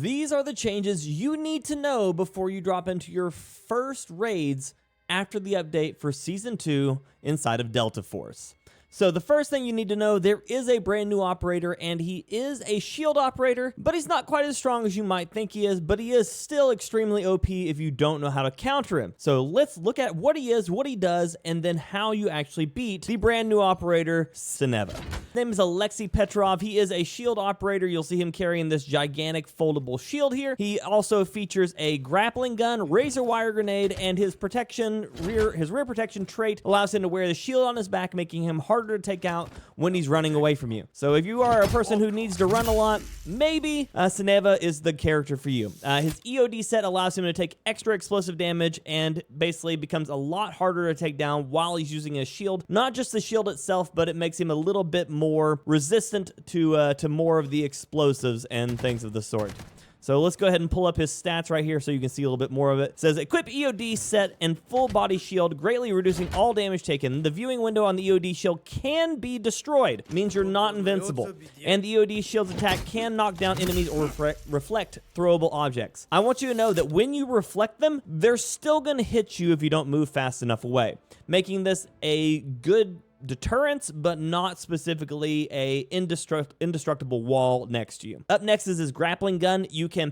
These are the changes you need to know before you drop into your first raids after the update for Season 2 inside of Delta Force. So the first thing you need to know, there is a brand new operator, and he is a shield operator, but he's not quite as strong as you might think he is, but he is still extremely OP if you don't know how to counter him. So let's look at what he is, what he does, and then how you actually beat the brand new operator, Sineva. His name is Alexei Petrov. He is a shield operator. You'll see him carrying this gigantic foldable shield here. He also features a grappling gun, razor wire grenade, and his rear protection trait allows him to wear the shield on his back, making him harder to take out when he's running away from you. So if you are a person who needs to run a lot, maybe Sineva is the character for you. His EOD set allows him to take extra explosive damage and basically becomes a lot harder to take down while he's using his shield. Not just the shield itself, but it makes him a little bit more resistant to more of the explosives and things of the sort. So let's go ahead and pull up his stats right here so you can see a little bit more of it. It says, equip EOD set and full body shield, greatly reducing all damage taken. The viewing window on the EOD shield can be destroyed. It means you're not invincible. And the EOD shield's attack can knock down enemies or reflect throwable objects. I want you to know that when you reflect them, they're still going to hit you if you don't move fast enough away, making this a good deterrence, but not specifically a indestructible wall next to you. Up next is his grappling gun. You can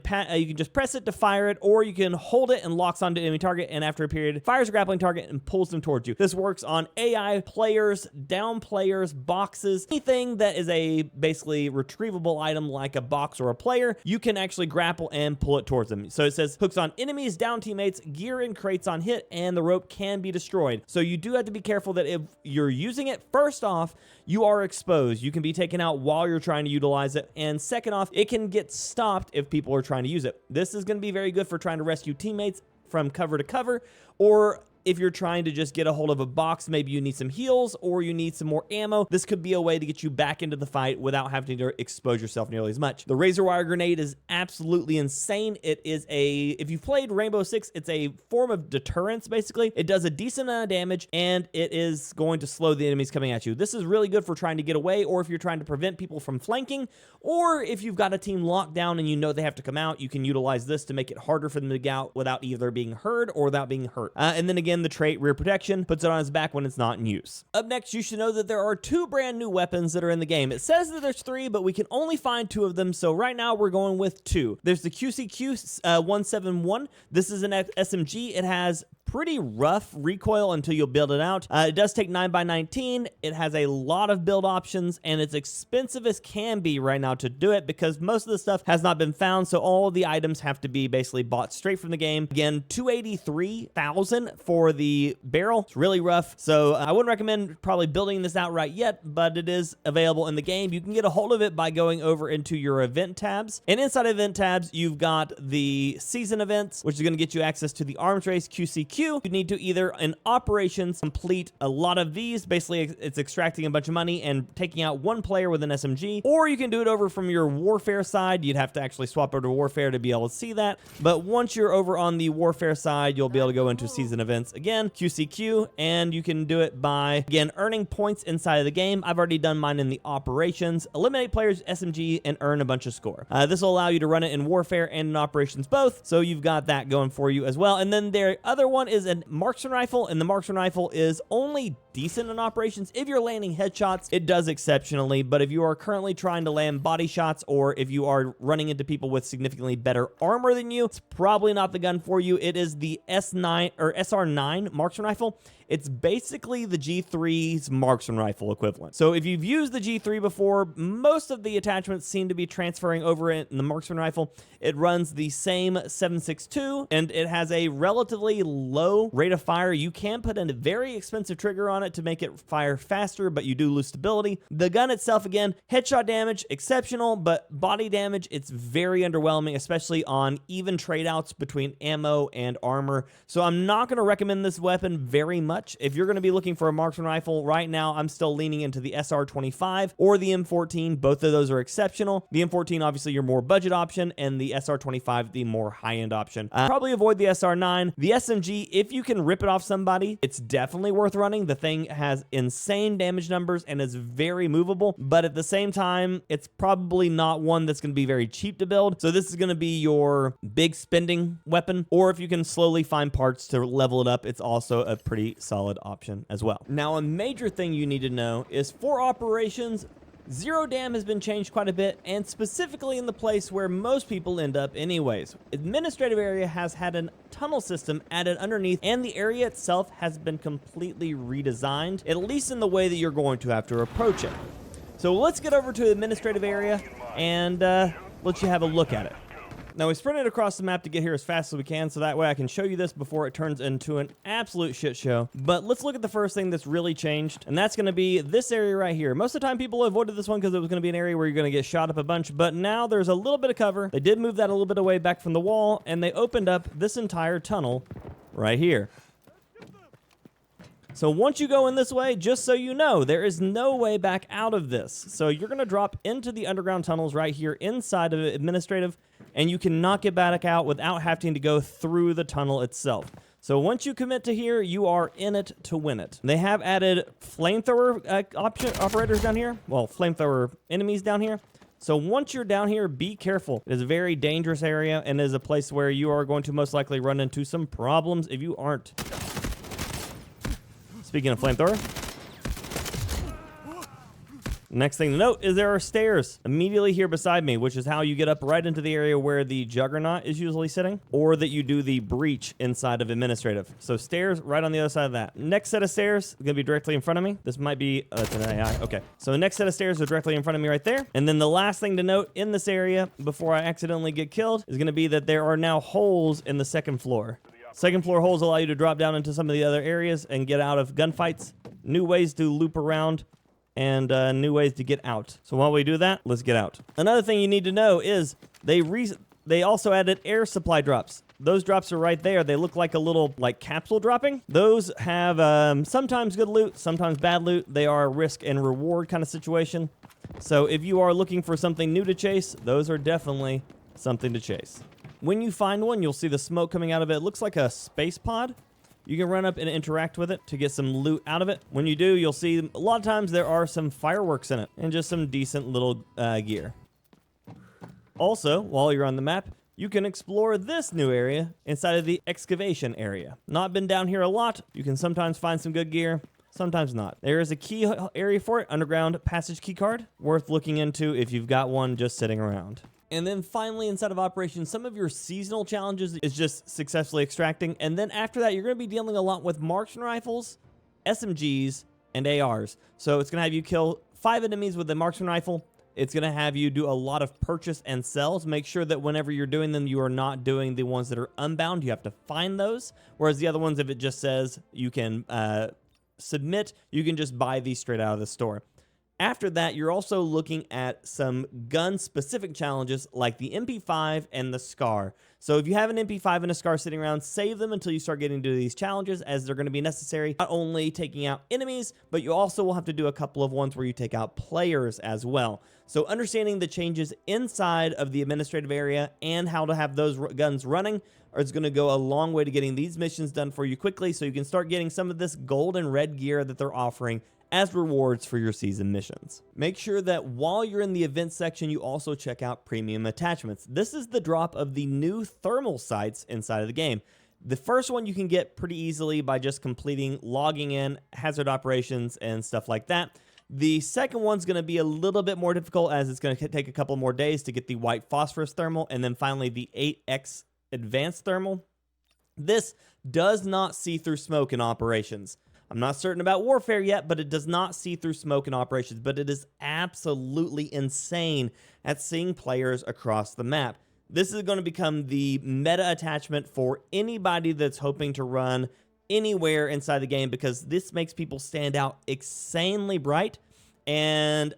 just press it to fire it, or you can hold it and locks onto enemy target, and after a period, fires a grappling target and pulls them towards you. This works on AI players, down players, boxes, anything that is a basically retrievable item like a box or a player. You can actually grapple and pull it towards them. So it says hooks on enemies, down teammates, gear and crates on hit, and the rope can be destroyed. So you do have to be careful that if you're using it, first off, you are exposed. You can be taken out while you're trying to utilize it. And second off, it can get stopped if people are trying to use it. This is going to be very good for trying to rescue teammates from cover to cover, or if you're trying to just get a hold of a box, maybe you need some heals or you need some more ammo. This could be a way to get you back into the fight without having to expose yourself nearly as much. The razor wire grenade is absolutely insane. It is if you've played Rainbow Six, it's a form of deterrence, basically. It does a decent amount of damage, and it is going to slow the enemies coming at you. This is really good for trying to get away, or if you're trying to prevent people from flanking, or if you've got a team locked down and you know they have to come out, you can utilize this to make it harder for them to get out without either being heard or without being hurt. And then again, the trait rear protection puts it on his back when it's not in use. Up next, you should know that there are 2 brand new weapons that are in the game. It says that there's 3, but we can only find 2 of them, so right now we're going with 2. There's the QCQ 171. This is an SMG. It has pretty rough recoil until you'll build it out. It does take 9x19. It has a lot of build options, and it's expensive as can be right now to do it because most of the stuff has not been found, so all the items have to be basically bought straight from the game. Again, 283,000 for the barrel. It's really rough, so I wouldn't recommend probably building this out right yet, but it is available in the game. You can get a hold of it by going over into your event tabs, and inside event tabs, you've got the season events, which is going to get you access to the arms race QCQ. You need to either in operations complete a lot of these. Basically, it's extracting a bunch of money and taking out 1 player with an SMG, or you can do it over from your warfare side. You'd have to actually swap over to warfare to be able to see that. But once you're over on the warfare side, you'll be able to go into season events again, QCQ, and you can do it by, again, earning points inside of the game. I've already done mine in the operations. Eliminate players SMG and earn a bunch of score. This will allow you to run it in warfare and in operations both, so you've got that going for you as well. And then the other one is a marksman rifle, and the marksman rifle is only decent in operations. If you're landing headshots, it does exceptionally, but if you are currently trying to land body shots, or if you are running into people with significantly better armor than you, it's probably not the gun for you. It is the S9 or SR9 marksman rifle. It's basically the G3's marksman rifle equivalent. So if you've used the G3 before, most of the attachments seem to be transferring over in the marksman rifle. It runs the same 7.62, and it has a relatively low rate of fire. You can put in a very expensive trigger on it to make it fire faster, but you do lose stability. The gun itself, again, headshot damage, exceptional, but body damage, it's very underwhelming, especially on even trade outs between ammo and armor. So I'm not going to recommend this weapon very much. If you're going to be looking for a marksman rifle, right now I'm still leaning into the SR25 or the M14. Both of those are exceptional. The M14, obviously, your more budget option, and the SR25, the more high-end option. Probably avoid the SR9. The SMG if you can rip it off somebody, it's definitely worth running. The thing has insane damage numbers and is very movable, but at the same time, it's probably not one that's going to be very cheap to build. So this is going to be your big spending weapon, or if you can slowly find parts to level it up, it's also a pretty solid option as well. Now, a major thing you need to know is for operations, Zero Dam has been changed quite a bit, and specifically in the place where most people end up anyways. Administrative area has had a tunnel system added underneath, and the area itself has been completely redesigned, at least in the way that you're going to have to approach it. So let's get over to administrative area and let you have a look at it. Now, we sprinted across the map to get here as fast as we can, so that way I can show you this before it turns into an absolute shit show. But let's look at the first thing that's really changed, and that's going to be this area right here. Most of the time, people avoided this one because it was going to be an area where you're going to get shot up a bunch, but now there's a little bit of cover. They did move that a little bit away back from the wall, and they opened up this entire tunnel right here. So once you go in this way, just so you know, there is no way back out of this. So you're going to drop into the underground tunnels right here inside of administrative, and you cannot get back out without having to go through the tunnel itself. So once you commit to here, you are in it to win it. They have added flamethrower operators down here. Well, flamethrower enemies down here. So once you're down here, be careful. It is a very dangerous area and is a place where you are going to most likely run into some problems if you aren't. Speaking of flamethrower, next thing to note is there are stairs immediately here beside me, which is how you get up right into the area where the Juggernaut is usually sitting, or that you do the breach inside of administrative. So stairs right on the other side of that. Next set of stairs is going to be directly in front of me. This might be, it's an AI. Okay. So the next set of stairs are directly in front of me right there. And then the last thing to note in this area before I accidentally get killed is going to be that there are now holes in the second floor. Second floor holes allow you to drop down into some of the other areas and get out of gunfights, new ways to loop around, and new ways to get out. So while we do that, let's get out. Another thing you need to know is they also added air supply drops. Those drops are right there. They look like a little capsule dropping. Those have sometimes good loot, sometimes bad loot. They are a risk and reward kind of situation. So if you are looking for something new to chase, those are definitely something to chase. When you find one, you'll see the smoke coming out of it. It looks like a space pod. You can run up and interact with it to get some loot out of it. When you do, you'll see a lot of times there are some fireworks in it and just some decent little gear. Also, while you're on the map, you can explore this new area inside of the excavation area. Not been down here a lot. You can sometimes find some good gear, sometimes not. There is a key area for it, underground passage key card, worth looking into if you've got one just sitting around. And then finally, inside of operations, some of your seasonal challenges is just successfully extracting. And then after that, you're going to be dealing a lot with marksman rifles, SMGs, and ARs. So it's going to have you kill 5 enemies with a marksman rifle. It's going to have you do a lot of purchase and sells. Make sure that whenever you're doing them, you are not doing the ones that are unbound. You have to find those. Whereas the other ones, if it just says you can submit, you can just buy these straight out of the store. After that, you're also looking at some gun-specific challenges like the MP5 and the SCAR. So if you have an MP5 and a SCAR sitting around, save them until you start getting to these challenges, as they're going to be necessary, not only taking out enemies, but you also will have to do a couple of ones where you take out players as well. So understanding the changes inside of the administrative area and how to have those guns running is going to go a long way to getting these missions done for you quickly, so you can start getting some of this gold and red gear that they're offering as rewards for your season missions. Make sure that while you're in the event section, you also check out premium attachments. This is the drop of the new thermal sights inside of the game. The first one you can get pretty easily by just completing logging in, hazard operations, and stuff like that. The second one's going to be a little bit more difficult, as it's going to take a couple more days to get the white phosphorus thermal, and then finally the 8x advanced thermal. This does not see through smoke in operations. I'm not certain about warfare yet, but it does not see through smoke in operations, but it is absolutely insane at seeing players across the map. This is going to become the meta attachment for anybody that's hoping to run anywhere inside the game, because this makes people stand out insanely bright, and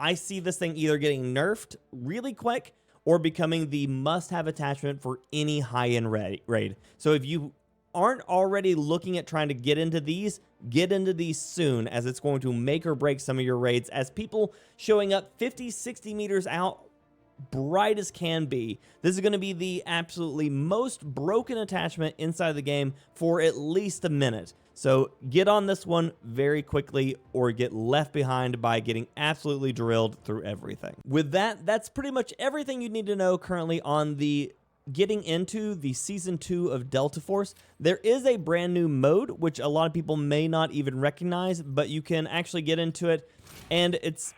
I see this thing either getting nerfed really quick or becoming the must-have attachment for any high-end raid. So if you aren't already looking at trying to get into these soon, as it's going to make or break some of your raids, as people showing up 50, 60 meters out bright as can be. This is going to be the absolutely most broken attachment inside the game for at least a minute. So get on this one very quickly or get left behind by getting absolutely drilled through everything. With that, that's pretty much everything you need to know currently on the getting into the Season 2 of Delta Force. There is a brand new mode, which a lot of people may not even recognize, but you can actually get into it, and it's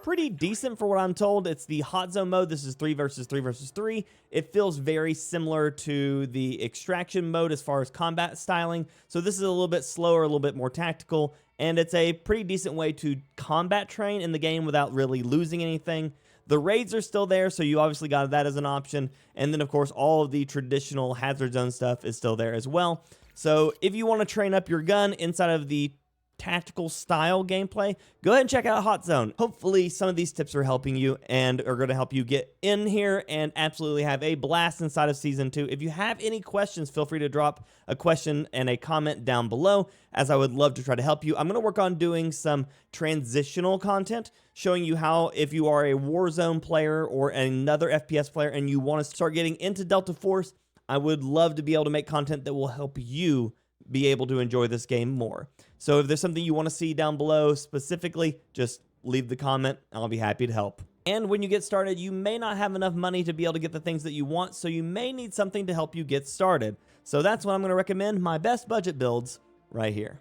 pretty decent for what I'm told. It's the hot zone mode. This is 3 versus 3 versus 3. It feels very similar to the extraction mode as far as combat styling. So this is a little bit slower, a little bit more tactical, and it's a pretty decent way to combat train in the game without really losing anything. The raids are still there, so you obviously got that as an option. And then, of course, all of the traditional hazard zone stuff is still there as well. So if you want to train up your gun inside of the tactical style gameplay, go ahead and check out Hot Zone. Hopefully some of these tips are helping you and are going to help you get in here and absolutely have a blast inside of Season 2. If you have any questions, feel free to drop a question and a comment down below, as I would love to try to help you. I'm going to work on doing some transitional content, showing you how, if you are a Warzone player or another FPS player and you want to start getting into Delta Force, I would love to be able to make content that will help you be able to enjoy this game more. So if there's something you want to see down below specifically, just leave the comment. I'll be happy to help. And when you get started, you may not have enough money to be able to get the things that you want, so you may need something to help you get started. So that's what I'm going to recommend, my best budget builds right here.